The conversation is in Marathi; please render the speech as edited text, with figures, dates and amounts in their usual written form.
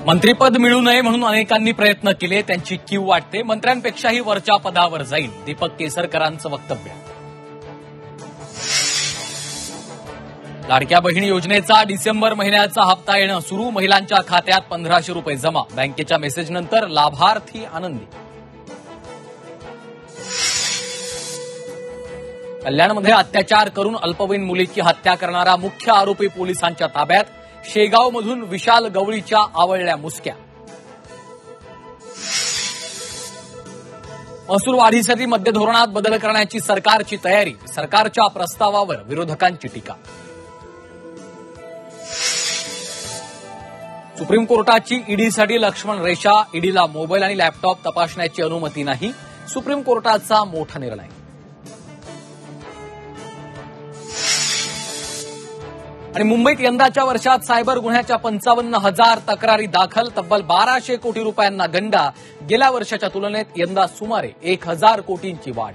मंत्रीपद मिळू नये म्हणून अनेकांनी प्रयत्न केले, त्यांची कीव वाटते. मंत्र्यांपेक्षाही वरच्या पदावर जाईल, दीपक केसरकरांचं वक्तव्य. लाडक्या बहिणी योजनेचा डिसेंबर महिन्याचा हप्ता येणं सुरू. महिलांच्या खात्यात 1500 रुपये जमा. बँकेच्या मेसेजनंतर लाभार्थी आनंदी. कल्याणमध्ये अत्याचार करून अल्पवयीन मुलीची हत्या करणारा मुख्य आरोपी पोलिसांच्या ताब्यात. शेगावमधून विशाल गवळीच्या आवळल्या मुसक्या. महसूल वाढीसाठी मद्य धोरणात बदल करण्याची सरकारची तयारी. सरकारच्या प्रस्तावावर विरोधकांची टीका. सुप्रीम कोर्टाची ईडीसाठी लक्ष्मण रेषा. ईडीला मोबाईल आणि लॅपटॉप तपासण्याची अनुमती नाही. सुप्रीम कोर्टाचा मोठा निर्णय. आणि मुंबईत यंदाच्या वर्षात सायबर गुन्ह्याच्या 55,000 तक्रारी दाखल. तब्बल 1200 कोटी रुपयांना गंडा. गेल्या वर्षाच्या तुलनेत यंदा सुमारे 1000 कोटींची वाढ.